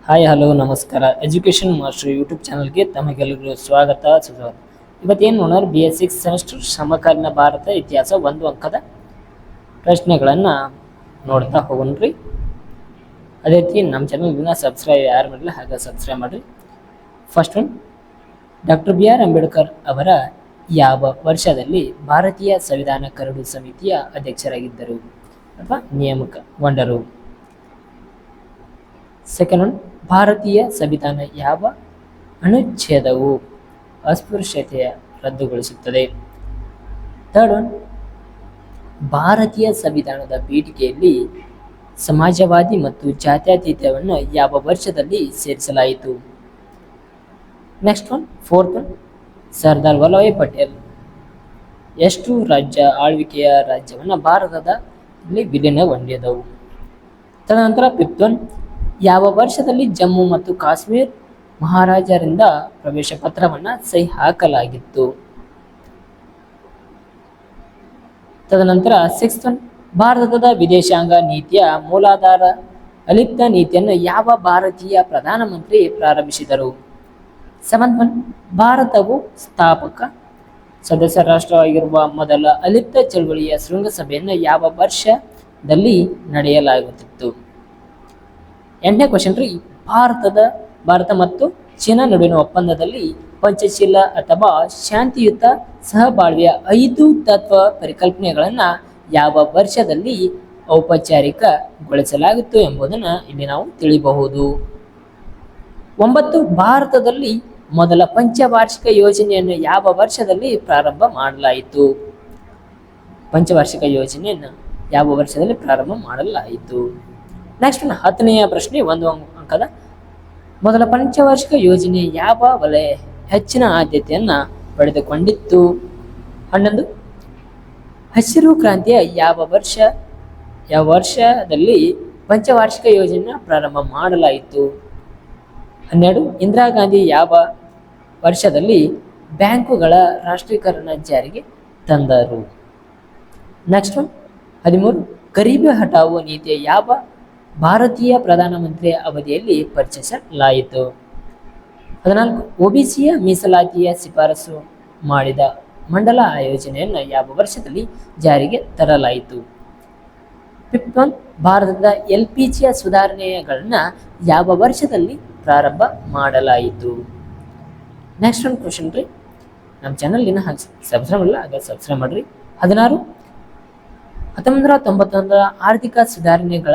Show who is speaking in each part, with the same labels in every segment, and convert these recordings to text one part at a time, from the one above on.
Speaker 1: Hi hello ನಮಸ್ಕಾರ education master YouTube ಚಾನಲ್ಗೆ ತಮಗೆಲ್ಲರಿಗೂ ಸ್ವಾಗತ ಸುಸ್ವಾಗತ. ಇವತ್ತೇನು ನೋಡೋಣ BS6 ಸೆಮಿಸ್ಟರ್ ಸಮಕಾಲೀನ ಭಾರತ ಇತಿಹಾಸ ಒಂದು ಅಂಕದ ಪ್ರಶ್ನೆಗಳನ್ನು ನೋಡ್ತಾ ಹೋಗೋಣ್ರಿ. ಅದೇ ರೀತಿ ನಮ್ಮ ಚಾನಲ್ನ ಸಬ್ಸ್ಕ್ರೈಬ್ ಯಾರು ಮಾಡಿಲ್ಲ ಹಾಗೆ ಸಬ್ಸ್ಕ್ರೈಬ್ ಮಾಡಿರಿ. First one, doctor BR Ambedkar ಅವರ ಯಾವ ವರ್ಷದಲ್ಲಿ ಭಾರತೀಯ ಸಂವಿಧಾನ ಕರಡು ಸಮಿತಿಯ ಅಧ್ಯಕ್ಷರಾಗಿದ್ದರು ಅಥವಾ ನೇಮಕಗೊಂಡರು? ಸೆಕೆಂಡ್ ಒನ್, ಭಾರತೀಯ ಸಂವಿಧಾನ ಯಾವ ಅನುಚ್ಛೇದವು ಅಸ್ಪೃಶ್ಯತೆಯ ರದ್ದುಗೊಳಿಸುತ್ತದೆ? ಥರ್ಡ್ ಒನ್, ಭಾರತೀಯ ಸಂವಿಧಾನದ ಪೀಠಿಕೆಯಲ್ಲಿ ಸಮಾಜವಾದಿ ಮತ್ತು ಜಾತ್ಯತೀತವನ್ನು ಯಾವ ವರ್ಷದಲ್ಲಿ ಸೇರಿಸಲಾಯಿತು? Next one, fourth one, Sardar Vallabhbhai Patel ಎಷ್ಟು ರಾಜ್ಯ ಆಳ್ವಿಕೆಯ ರಾಜ್ಯವನ್ನು ಭಾರತದಲ್ಲಿ ವಿಲೀನಗೊಂಡಿದ್ದವು? ತದನಂತರ ಫಿಫ್ತ್ ಒನ್, ಯಾವ ವರ್ಷದಲ್ಲಿ ಜಮ್ಮು ಮತ್ತು ಕಾಶ್ಮೀರ ಮಹಾರಾಜರಿಂದ ಪ್ರವೇಶ ಪತ್ರವನ್ನು ಸಹಿ ಹಾಕಲಾಗಿತ್ತು? ತದನಂತರ ಸಿಕ್ಸ್ತ್ ಒನ್, ಭಾರತದ ವಿದೇಶಾಂಗ ನೀತಿಯ ಮೂಲಾಧಾರ ಅಲಿಪ್ತ ನೀತಿಯನ್ನು ಯಾವ ಭಾರತೀಯ ಪ್ರಧಾನಮಂತ್ರಿ ಪ್ರಾರಂಭಿಸಿದರು? ಸೆವೆಂತ್ ಒನ್, ಭಾರತವು ಸ್ಥಾಪಕ ಸದಸ್ಯ ರಾಷ್ಟ್ರವಾಗಿರುವ ಮೊದಲ ಅಲಿಪ್ತ ಚಳವಳಿಯ ಶೃಂಗಸಭೆಯನ್ನು ಯಾವ ವರ್ಷದಲ್ಲಿ ನಡೆಯಲಾಗುತ್ತಿತ್ತು? ಎಂಟನೇ ಕ್ವಶನ್ ರೀ, ಭಾರತ ಮತ್ತು ಚೀನಾ ನಡುವಿನ ಒಪ್ಪಂದದಲ್ಲಿ ಪಂಚಶೀಲ ಅಥವಾ ಶಾಂತಿಯುತ ಸಹಬಾಳ್ವೆಯ 5 ತತ್ವ ಪರಿಕಲ್ಪನೆಗಳನ್ನು ಯಾವ ವರ್ಷದಲ್ಲಿ ಔಪಚಾರಿಕಗೊಳಿಸಲಾಗಿತ್ತು ಎಂಬುದನ್ನು ಇಲ್ಲಿ ನಾವು ತಿಳಿಯಬಹುದು. 9, ಭಾರತದಲ್ಲಿ ಮೊದಲ ಪಂಚವಾರ್ಷಿಕ ಯೋಜನೆಯನ್ನು ಯಾವ ವರ್ಷದಲ್ಲಿ ಪ್ರಾರಂಭ ಮಾಡಲಾಯಿತು? ಪಂಚವಾರ್ಷಿಕ ಯೋಜನೆಯನ್ನು ಯಾವ ವರ್ಷದಲ್ಲಿ ಪ್ರಾರಂಭ ಮಾಡಲಾಯಿತು? ನೆಕ್ಸ್ಟ್ 10ನೆಯ ಪ್ರಶ್ನೆ, 1 ಅಂಕದ. ಮೊದಲ ಪಂಚವಾರ್ಷಿಕ ಯೋಜನೆ ಯಾವ ವಲಯ ಹೆಚ್ಚಿನ ಆದ್ಯತೆಯನ್ನು ಪಡೆದುಕೊಂಡಿತ್ತು? 11, ಹಸಿರು ಕ್ರಾಂತಿಯ ಯಾವ ವರ್ಷದಲ್ಲಿ ಪಂಚವಾರ್ಷಿಕ ಯೋಜನೆ ಪ್ರಾರಂಭ ಮಾಡಲಾಯಿತು? 12, ಇಂದಿರಾ ಗಾಂಧಿ ಯಾವ ವರ್ಷದಲ್ಲಿ ಬ್ಯಾಂಕುಗಳ ರಾಷ್ಟ್ರೀಕರಣ ಜಾರಿಗೆ ತಂದರು? ನೆಕ್ಸ್ಟ್ 13, ಗರೀಬಿ ಹಠಾವೋ ನೀತಿಯ ಯಾವ ಭಾರತೀಯ ಪ್ರಧಾನಮಂತ್ರಿ ಅವಧಿಯಲ್ಲಿ ಪರಿಚಯಿಸಲಾಯಿತು? 14, OBCಯ ಮೀಸಲಾತಿಯ ಶಿಫಾರಸು ಮಾಡಿದ ಮಂಡಲ ಆಯೋಜನೆಯನ್ನು ಯಾವ ವರ್ಷದಲ್ಲಿ ಜಾರಿಗೆ ತರಲಾಯಿತು? 15, ಭಾರತದ LPGಯ ಸುಧಾರಣೆಗಳನ್ನು ಯಾವ ವರ್ಷದಲ್ಲಿ ಪ್ರಾರಂಭ ಮಾಡಲಾಯಿತು? ನೆಕ್ಸ್ಟ್ ಒಂದು ಕ್ವಶನ್ ರೀ, ನಮ್ಮ ಚಾನಲ್ನ ಸಬ್ಸ್ಕ್ರೈಬ್ ಮಾಡಿಲ್ಲ ಹಾಗೆ ಸಬ್ಸ್ಕ್ರೈಬ್ ಮಾಡಿರಿ. 16, 1991 ಆರ್ಥಿಕ ಸುಧಾರಣೆಗಳ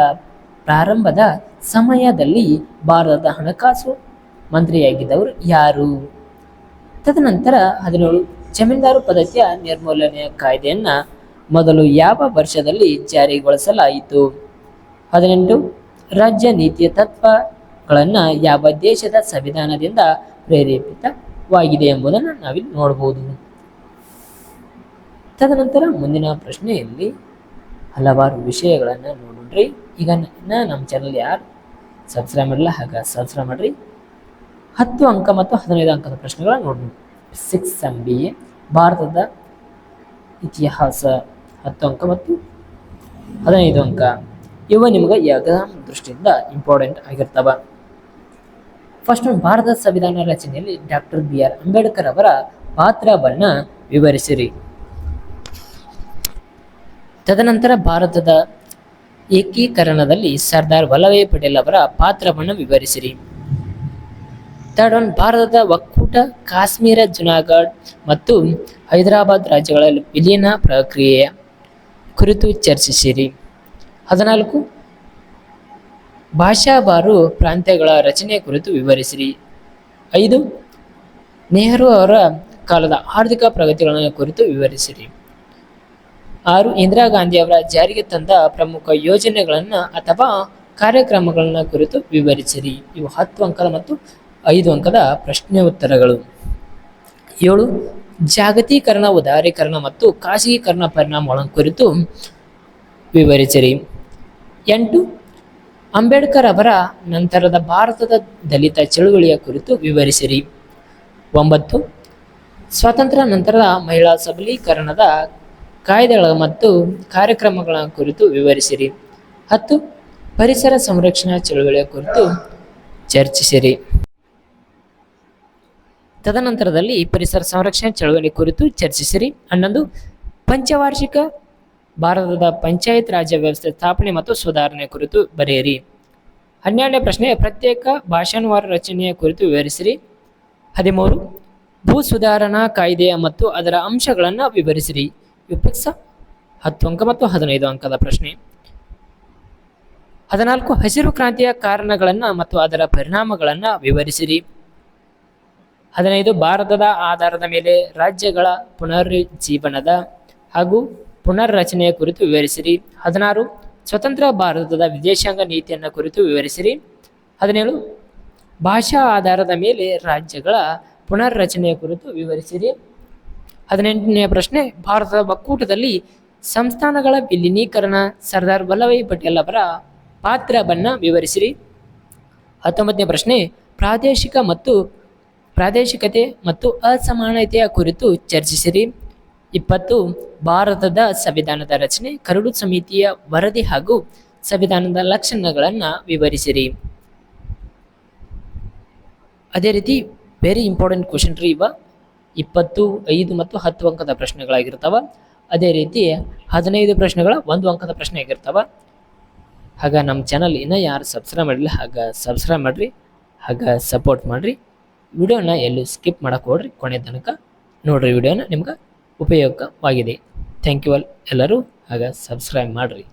Speaker 1: ಪ್ರಾರಂಭದ ಸಮಯದಲ್ಲಿ ಭಾರತದ ಹಣಕಾಸು ಮಂತ್ರಿಯಾಗಿದ್ದವರು ಯಾರು? ತದನಂತರ 17, ಜಮೀನ್ದಾರು ಪದ್ಧತಿಯ ನಿರ್ಮೂಲನೆಯ ಕಾಯ್ದೆಯನ್ನು ಮೊದಲು ಯಾವ ವರ್ಷದಲ್ಲಿ ಜಾರಿಗೊಳಿಸಲಾಯಿತು? 18, ರಾಜ್ಯ ನೀತಿಯ ತತ್ವಗಳನ್ನು ಯಾವ ದೇಶದ ಸಂವಿಧಾನದಿಂದ ಪ್ರೇರೇಪಿತವಾಗಿದೆ ಎಂಬುದನ್ನು ನಾವಿಲ್ಲಿ ನೋಡಬಹುದು. ತದನಂತರ ಮುಂದಿನ ಪ್ರಶ್ನೆಯಲ್ಲಿ ಹಲವಾರು ವಿಷಯಗಳನ್ನು ನೋಡ್ರಿ. ಈಗ ನಮ್ಮ ಚಾನಲ್ ಯಾರು ಸಬ್ಸ್ಕ್ರೈಬ್ ಮಾಡಿಲ್ಲ ಹಾಗೆ ಸಬ್ಸ್ಕ್ರೈಬ್ ಮಾಡಿರಿ. 10 ಅಂಕ ಮತ್ತು 15 ಅಂಕದ ಪ್ರಶ್ನೆಗಳನ್ನು ನೋಡ್ರಿ. 6 MBA ಭಾರತದ ಇತಿಹಾಸ 10 ಅಂಕ ಮತ್ತು 15 ಅಂಕ ಇವು ನಿಮಗೆ ಎಕ್ಸಾಮ್ ದೃಷ್ಟಿಯಿಂದ ಇಂಪಾರ್ಟೆಂಟ್ ಆಗಿರ್ತವ. ಫಸ್ಟ್, ಭಾರತದ ಸಂವಿಧಾನ ರಚನೆಯಲ್ಲಿ ಡಾಕ್ಟರ್ BR ಅಂಬೇಡ್ಕರ್ ಅವರ ಪಾತ್ರವನ್ನು ವಿವರಿಸಿರಿ. ತದನಂತರ ಭಾರತದ ಏಕೀಕರಣದಲ್ಲಿ ಸರ್ದಾರ್ ವಲ್ಲಭಾಯ್ ಪಟೇಲ್ ಅವರ ಪಾತ್ರವನ್ನು ವಿವರಿಸಿರಿ. ಥರ್ಡ್ ಒನ್, ಭಾರತದ ಒಕ್ಕೂಟ ಕಾಶ್ಮೀರ, ಜುನಾಗಢ ಮತ್ತು ಹೈದರಾಬಾದ್ ರಾಜ್ಯಗಳ ವಿಲೀನ ಪ್ರಕ್ರಿಯೆಯ ಕುರಿತು ಚರ್ಚಿಸಿರಿ. 14, ಭಾಷಾವಾರು ಪ್ರಾಂತ್ಯಗಳ ರಚನೆ ಕುರಿತು ವಿವರಿಸಿರಿ. 5, ನೆಹರು ಅವರ ಕಾಲದ ಆರ್ಥಿಕ ಪ್ರಗತಿಗಳನ್ನು ಕುರಿತು ವಿವರಿಸಿರಿ. 6, ಇಂದಿರಾ ಗಾಂಧಿ ಅವರ ಜಾರಿಗೆ ತಂದ ಪ್ರಮುಖ ಯೋಜನೆಗಳನ್ನು ಅಥವಾ ಕಾರ್ಯಕ್ರಮಗಳನ್ನು ಕುರಿತು ವಿವರಿಸಿರಿ. ಇವು 10 ಅಂಕದ ಮತ್ತು 5 ಅಂಕದ ಪ್ರಶ್ನೆ ಉತ್ತರಗಳು. 7, ಜಾಗತೀಕರಣ, ಉದಾರೀಕರಣ ಮತ್ತು ಖಾಸಗೀಕರಣ ಪರಿಣಾಮಗಳನ್ನು ಕುರಿತು ವಿವರಿಸಿರಿ. 8, ಅಂಬೇಡ್ಕರ್ ಅವರ ನಂತರದ ಭಾರತದ ದಲಿತ ಚಳುವಳಿಯ ಕುರಿತು ವಿವರಿಸಿರಿ. 9, ಸ್ವಾತಂತ್ರ್ಯ ನಂತರದ ಮಹಿಳಾ ಸಬಲೀಕರಣದ ಕಾಯ್ದೆಗಳ ಮತ್ತು ಕಾರ್ಯಕ್ರಮಗಳ ಕುರಿತು ವಿವರಿಸಿರಿ. 10, ಪರಿಸರ ಸಂರಕ್ಷಣಾ ಚಳುವಳಿಯ ಕುರಿತು ಚರ್ಚಿಸಿರಿ. ತದನಂತರದಲ್ಲಿ ಪರಿಸರ ಸಂರಕ್ಷಣೆ ಚಳವಳಿ ಕುರಿತು ಚರ್ಚಿಸಿರಿ. 11 ಪಂಚವಾರ್ಷಿಕ ಭಾರತದ ಪಂಚಾಯತ್ ರಾಜ್ಯ ವ್ಯವಸ್ಥೆ ಸ್ಥಾಪನೆ ಮತ್ತು ಸುಧಾರಣೆ ಕುರಿತು ಬರೆಯಿರಿ. 12ನೇ ಪ್ರಶ್ನೆ ಪ್ರತ್ಯೇಕ ಭಾಷಾನುವಾರ ರಚನೆಯ ಕುರಿತು ವಿವರಿಸಿರಿ. 13 ಭೂ ಸುಧಾರಣಾ ಕಾಯ್ದೆಯ ಮತ್ತು ಅದರ ಅಂಶಗಳನ್ನು ವಿವರಿಸಿರಿ. ವಿಪಕ್ಷ 10 ಅಂಕ ಮತ್ತು 15 ಅಂಕದ ಪ್ರಶ್ನೆ. 14 ಹಸಿರು ಕ್ರಾಂತಿಯ ಕಾರಣಗಳನ್ನು ಮತ್ತು ಅದರ ಪರಿಣಾಮಗಳನ್ನು ವಿವರಿಸಿರಿ. 15 ಭಾರತದ ಆಧಾರದ ಮೇಲೆ ರಾಜ್ಯಗಳ ಪುನರುಜ್ಜೀವನದ ಹಾಗೂ ಪುನರ್ರಚನೆಯ ಕುರಿತು ವಿವರಿಸಿರಿ. 16 ಸ್ವತಂತ್ರ ಭಾರತದ ವಿದೇಶಾಂಗ ನೀತಿಯನ್ನು ಕುರಿತು ವಿವರಿಸಿರಿ. 17 ಭಾಷಾ ಆಧಾರದ ಮೇಲೆ ರಾಜ್ಯಗಳ ಪುನರ್ರಚನೆಯ ಕುರಿತು ವಿವರಿಸಿರಿ. 18ನೇ ಪ್ರಶ್ನೆ ಭಾರತದ ಒಕ್ಕೂಟದಲ್ಲಿ ಸಂಸ್ಥಾನಗಳ ವಿಲೀನೀಕರಣ ಸರ್ದಾರ್ ವಲ್ಲಭಾಯಿ ಪಟೇಲ್ ಅವರ ಪಾತ್ರವನ್ನು ವಿವರಿಸಿರಿ. 19ನೇ ಪ್ರಶ್ನೆ ಪ್ರಾದೇಶಿಕತೆ ಮತ್ತು ಅಸಮಾನತೆಯ ಕುರಿತು ಚರ್ಚಿಸಿರಿ. 20 ಭಾರತದ ಸಂವಿಧಾನದ ರಚನೆ, ಕರಡು ಸಮಿತಿಯ ವರದಿ ಹಾಗೂ ಸಂವಿಧಾನದ ಲಕ್ಷಣಗಳನ್ನು ವಿವರಿಸಿರಿ. ಅದೇ ರೀತಿ ವೆರಿ ಇಂಪಾರ್ಟೆಂಟ್ ಕ್ವಶನ್ ರೀ ಇವ 25 ಮತ್ತು 10 ಅಂಕದ ಪ್ರಶ್ನೆಗಳಾಗಿರ್ತಾವ. ಅದೇ ರೀತಿ 15 ಪ್ರಶ್ನೆಗಳ 1 ಅಂಕದ ಪ್ರಶ್ನೆ ಆಗಿರ್ತಾವ. ಹಾಗ ನಮ್ಮ ಚಾನಲ್ ಇನ್ನೂ ಯಾರು ಸಬ್ಸ್ಕ್ರೈಬ್ ಮಾಡಿಲ್ಲ ಹಾಗ ಸಬ್ಸ್ಕ್ರೈಬ್ ಮಾಡಿರಿ, ಹಾಗ ಸಪೋರ್ಟ್ ಮಾಡಿರಿ. ವಿಡಿಯೋನ ಎಲ್ಲೂ ಸ್ಕಿಪ್ ಮಾಡಕ್ಕೆ ಹೋಗ್ರಿ, ಕೊನೆ ತನಕ ನೋಡಿರಿ. ವಿಡಿಯೋನ ನಿಮ್ಗೆ ಉಪಯೋಗವಾಗಿದೆ. Thank you all. ಎಲ್ಲರೂ ಹಾಗ ಸಬ್ಸ್ಕ್ರೈಬ್ ಮಾಡಿರಿ.